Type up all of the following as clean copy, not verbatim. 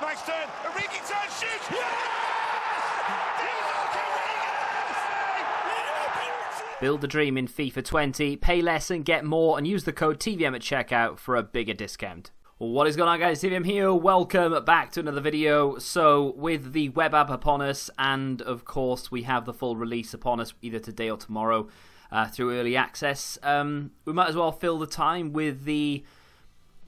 Back's turn. Origi turn, shoots. Build the dream in FIFA 20, pay less and get more, and use the code TVM at checkout for a bigger discount. What is going on, guys? TVM here. Welcome back to another video. So, with the web app upon us, and of course we have the full release upon us either today or tomorrow through early access, we might as well fill the time with the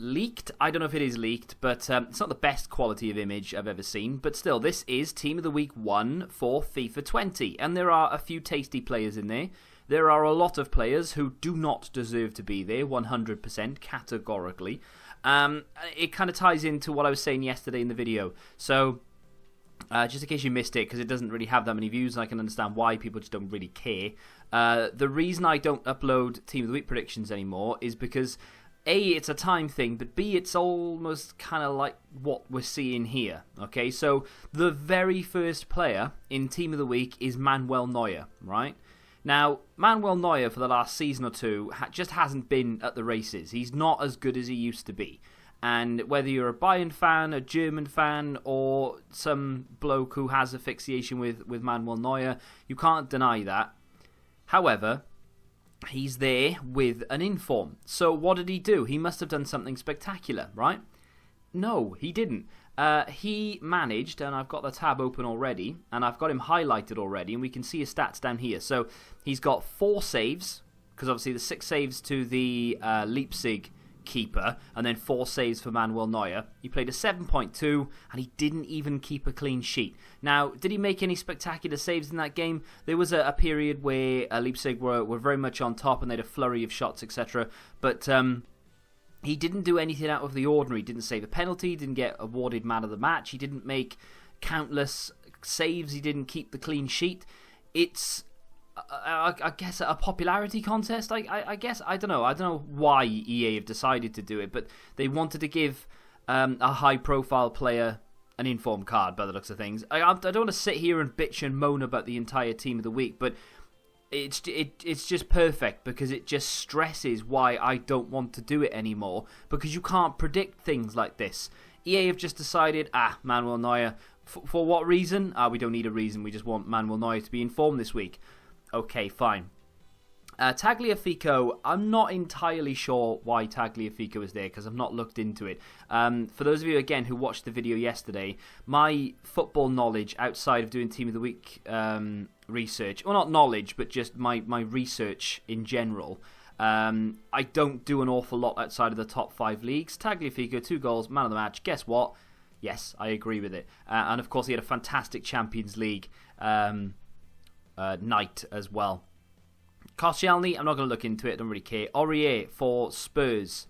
leaked, I don't know if it is leaked, but it's not the best quality of image I've ever seen, but still, this is Team of the Week 1 for FIFA 20, and there are a few tasty players in there. There are a lot of players who do not deserve to be there, 100%, categorically. It kind of ties into what I was saying yesterday in the video. So, just in case you missed it, because it doesn't really have that many views, and I can understand why people just don't really care. The reason I don't upload Team of the Week predictions anymore is because A, it's a time thing, but B, it's almost kind of like what we're seeing here. Okay, so the very first player in Team of the Week is Manuel Neuer, right? Now, Manuel Neuer for the last season or two just hasn't been at the races. He's not as good as he used to be. And whether you're a Bayern fan, a German fan, or some bloke who has asphyxiation with Manuel Neuer, you can't deny that. However, he's there with an inform. So what did he do? He must have done something spectacular, right? No, he didn't. He managed, and I've got the tab open already, and I've got him highlighted already, and we can see his stats down here. So he's got 4 saves, because obviously the 6 saves to the Leipzig keeper, and then 4 saves for Manuel Neuer. He played a 7.2, and he didn't even keep a clean sheet. Now, did he make any spectacular saves in that game? There was a period where Leipzig were very much on top, and they had a flurry of shots, etc. But he didn't do anything out of the ordinary. He didn't save a penalty, didn't get awarded man of the match, he didn't make countless saves, he didn't keep the clean sheet. It's, I guess, a popularity contest, I guess. I don't know why EA have decided to do it, but they wanted to give a high-profile player an inform card by the looks of things. I don't want to sit here and bitch and moan about the entire Team of the Week, but it's just perfect because it just stresses why I don't want to do it anymore, because you can't predict things like this. EA have just decided, Manuel Neuer. For what reason? We don't need a reason, we just want Manuel Neuer to be informed this week. Okay, fine. Tagliafico, I'm not entirely sure why Tagliafico is there because I've not looked into it. For those of you, again, who watched the video yesterday, my football knowledge outside of doing Team of the Week research, well, not knowledge, but just my research in general, I don't do an awful lot outside of the top 5 leagues. Tagliafico, 2 goals, man of the match. Guess what? Yes, I agree with it. And of course, he had a fantastic Champions League night as well. Koscielny, I'm not going to look into it, I don't really care. Aurier for Spurs.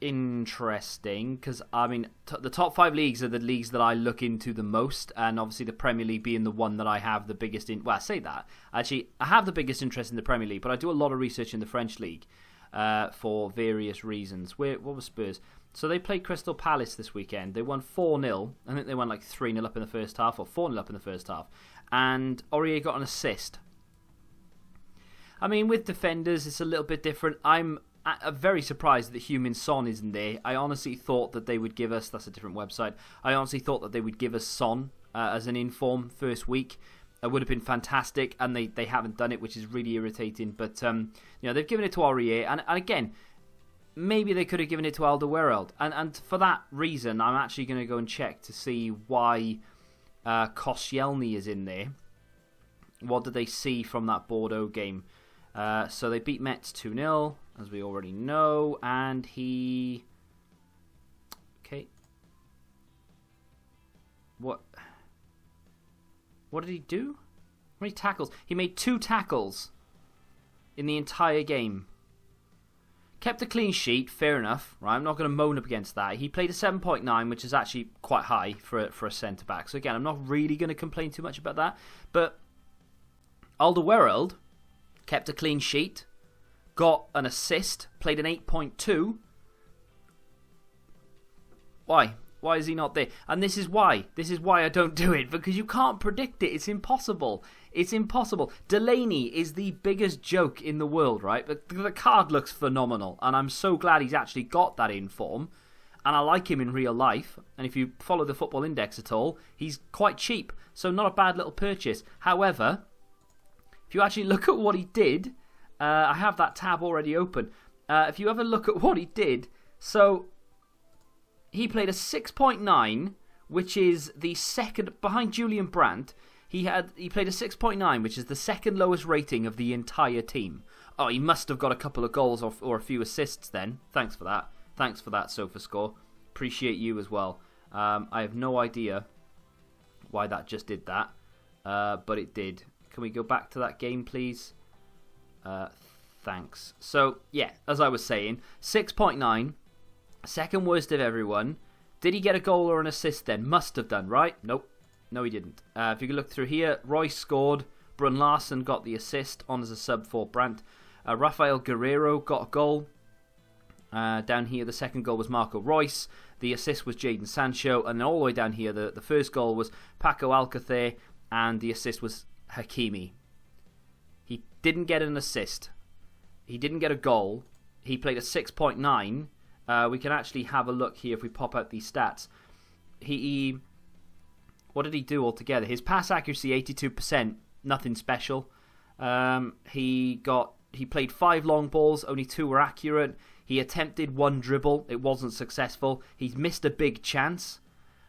Interesting, because, I mean, the top 5 leagues are the leagues that I look into the most, and obviously the Premier League being the one that I have the biggest in. Well, I say that. Actually, I have the biggest interest in the Premier League, but I do a lot of research in the French League for various reasons. What was Spurs? So they played Crystal Palace this weekend. They won 4-0. I think they won like 3-0 up in the first half, or 4-0 up in the first half. And Aurier got an assist. I mean, with defenders, it's a little bit different. I'm very surprised that Heung-min Son isn't there. I honestly thought that they would give us, that's a different website, I honestly thought that they would give us Son as an inform first week. It would have been fantastic, and they haven't done it, which is really irritating. But, they've given it to Aurier, and again, maybe they could have given it to Alderweireld. And for that reason, I'm actually going to go and check to see why Koscielny is in there. What did they see from that Bordeaux game? So they beat Metz 2-0, as we already know, and he... Okay. What did he do? How many tackles? He made 2 tackles in the entire game. Kept a clean sheet, fair enough, right? I'm not going to moan up against that. He played a 7.9, which is actually quite high for a centre-back. So again, I'm not really going to complain too much about that. But Alderweireld kept a clean sheet, got an assist, played an 8.2. Why? Why is he not there? And this is why. This is why I don't do it, because you can't predict it. It's impossible. It's impossible. Delaney is the biggest joke in the world, right? But the card looks phenomenal, and I'm so glad he's actually got that in form. and I like him in real life. And if you follow the Football Index at all, he's quite cheap, so not a bad little purchase. However, if you actually look at what he did, I have that tab already open. If you ever look at what he did, so he played a 6.9, which is the second behind Julian Brandt. He played a 6.9, which is the second lowest rating of the entire team. Oh, he must have got a couple of goals or a few assists then. Thanks for that. Thanks for that, SofaScore. Appreciate you as well. I have no idea why that just did that, but it did. Can we go back to that game, please? Thanks. So, yeah, as I was saying, 6.9, second worst of everyone. Did he get a goal or an assist then? Must have done, right? Nope. No, he didn't. If you can look through here, Royce scored. Brun Larsen got the assist on as a sub for Brandt. Rafael Guerrero got a goal. Down here, the second goal was Marco Royce. The assist was Jadon Sancho. And then all the way down here, the first goal was Paco Alcacer. And the assist was Hakimi. He didn't get an assist. He didn't get a goal. He played a 6.9. We can actually have a look here if we pop out these stats. What did he do altogether? His pass accuracy, 82%. Nothing special. He played 5 long balls. Only 2 were accurate. He attempted 1 dribble. It wasn't successful. He's missed a big chance.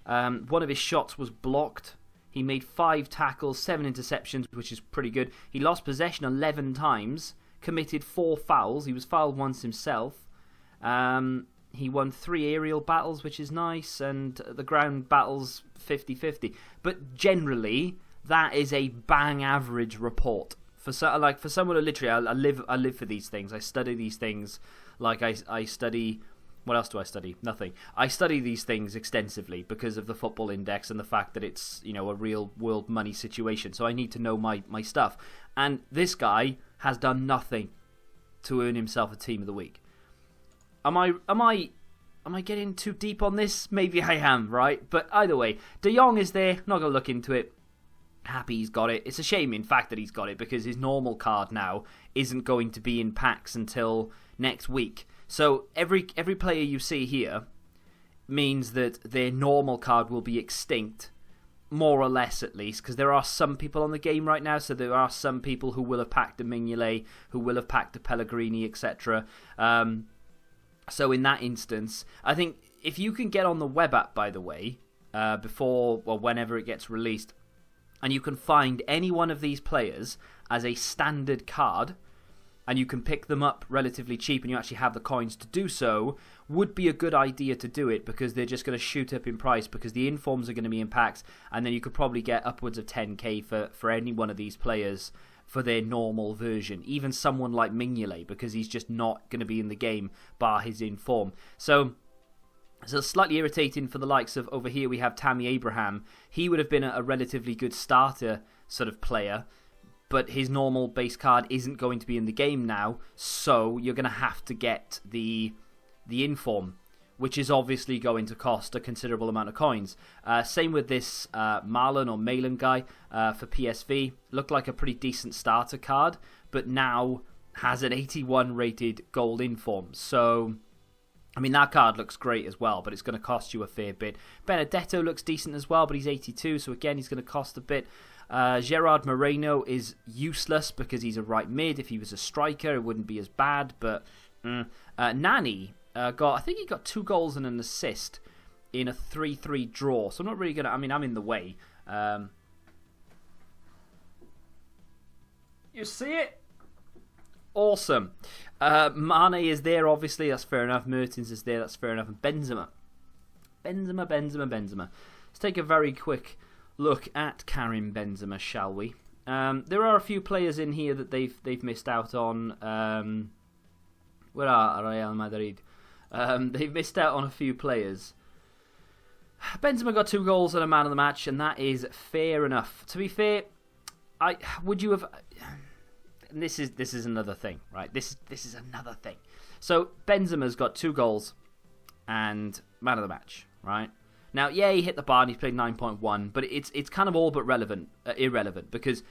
One of his shots was blocked. He made 5 tackles, 7 interceptions, which is pretty good. He lost possession 11 times. Committed 4 fouls. He was fouled once himself. He won 3 aerial battles, which is nice, and the ground battles 50-50. But generally, that is a bang average report for someone who literally I live for these things. I study these things like I study. What else do I study? Nothing. I study these things extensively because of the Football Index and the fact that it's, you know, a real world money situation. So I need to know my stuff. And this guy has done nothing to earn himself a Team of the Week. Am I getting too deep on this? Maybe I am, right? But either way, De Jong is there. Not going to look into it. Happy he's got it. It's a shame, in fact, that he's got it because his normal card now isn't going to be in packs until next week. So every player you see here means that their normal card will be extinct, more or less at least, because there are some people on the game right now. So there are some people who will have packed a Mignolet, who will have packed a Pellegrini, etc. So in that instance, I think if you can get on the web app, by the way, before or whenever it gets released, and you can find any one of these players as a standard card, and you can pick them up relatively cheap and you actually have the coins to do so, would be a good idea to do it because they're just going to shoot up in price because the informs are going to be in packs, and then you could probably get upwards of 10k for any one of these players for their normal version. Even someone like Mignolet, because he's just not going to be in the game bar his inform. So slightly irritating for the likes of, over here we have Tammy Abraham. He would have been a relatively good starter sort of player, but his normal base card isn't going to be in the game now, so you're going to have to get the inform, which is obviously going to cost a considerable amount of coins. Same with this Marlon or Malin guy for PSV. Looked like a pretty decent starter card, but now has an 81 rated gold inform. So, I mean, that card looks great as well, but it's going to cost you a fair bit. Benedetto looks decent as well, but he's 82, so again, he's going to cost a bit. Gerard Moreno is useless because he's a right mid. If he was a striker, it wouldn't be as bad, but Nani I think he got 2 goals and an assist in a 3-3 draw. So I'm not really going to... I mean, I'm in the way. You see it? Awesome. Mane is there, obviously. That's fair enough. Mertens is there. That's fair enough. And Benzema. Let's take a very quick look at Karim Benzema, shall we? There are a few players in here that they've missed out on. Where are Real Madrid? They've missed out on a few players. Benzema got 2 goals and a man of the match, and that is fair enough. To be fair, would you have? And this is another thing, right? This is another thing. So Benzema's got 2 goals and man of the match, right? Now, yeah, he hit the bar and he's played 9.1, but it's kind of all but irrelevant because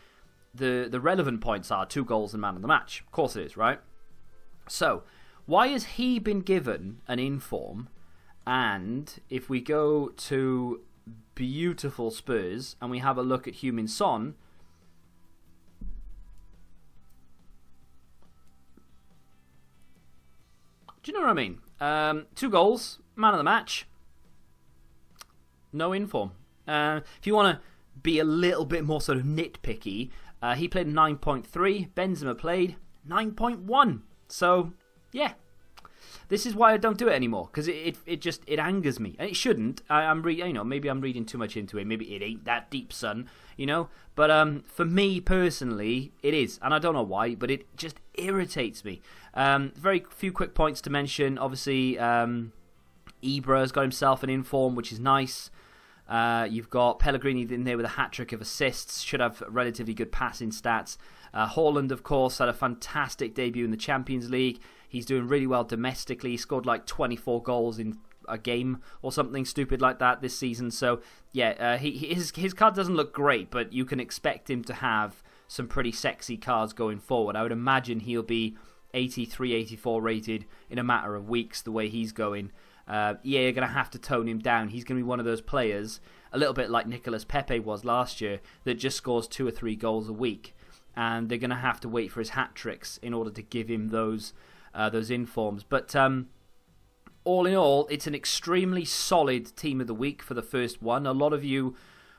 the relevant points are 2 goals and man of the match. Of course it is, right? So, why has he been given an inform And if we go to beautiful Spurs and we have a look at Heung-min Son, do you know what I mean? 2 goals, man of the match, no inform. If you want to be a little bit more sort of nitpicky, he played 9.3, Benzema played 9.1. So, yeah. This is why I don't do it anymore, because it angers me, and it shouldn't. Maybe I'm reading too much into it. Maybe it ain't that deep, son. But for me personally, it is, and I don't know why, but it just irritates me. Very few quick points to mention. Obviously, Ibra's got himself an inform, which is nice. You've got Pellegrini in there with a hat-trick of assists, should have relatively good passing stats. Haaland, of course, had a fantastic debut in the Champions League. He's doing really well domestically. He scored like 24 goals in a game or something stupid like that this season. So, yeah, his card doesn't look great, but you can expect him to have some pretty sexy cards going forward. I would imagine he'll be 83, 84 rated in a matter of weeks the way he's going. You're going to have to tone him down. He's going to be one of those players, a little bit like Nicolas Pepe was last year, that just scores 2 or 3 goals a week. And they're going to have to wait for his hat-tricks in order to give him those informs. But all in all, it's an extremely solid team of the week for the first one. A lot of you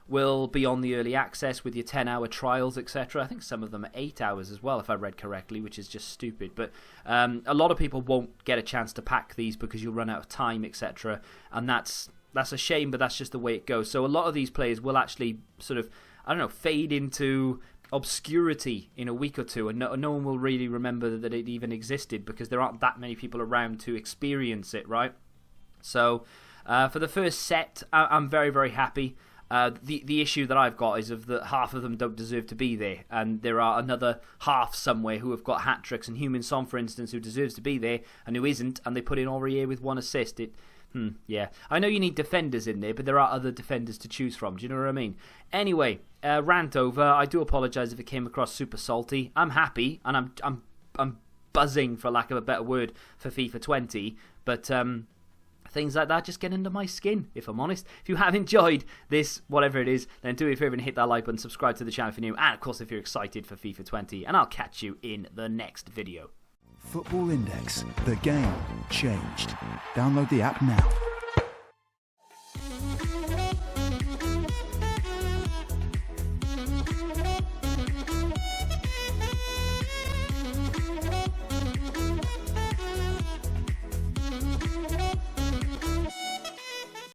will be on the early access with your 10-hour trials, etc. I think some of them are 8 hours as well, if I read correctly, which is just stupid. But a lot of people won't get a chance to pack these because you'll run out of time, etc. And that's a shame, but that's just the way it goes. So a lot of these players will actually sort of, fade into obscurity in a week or two, and no one will really remember that it even existed because there aren't that many people around to experience it, right? So for the first set, I'm very, very happy. The issue that I've got is that half of them don't deserve to be there, and there are another half somewhere who have got hat-tricks, and Heung-min Son, for instance, who deserves to be there and who isn't, and they put in Aurier with 1 assist. Yeah. I know you need defenders in there, but there are other defenders to choose from. Do you know what I mean? Anyway, rant over. I do apologise if it came across super salty. I'm happy, and I'm buzzing, for lack of a better word, for FIFA 20. But things like that just get under my skin, if I'm honest. If you have enjoyed this, whatever it is, then do me a favour and hit that like button, subscribe to the channel if you're new, and of course if you're excited for FIFA 20. And I'll catch you in the next video. Football Index. The game changed. Download the app now.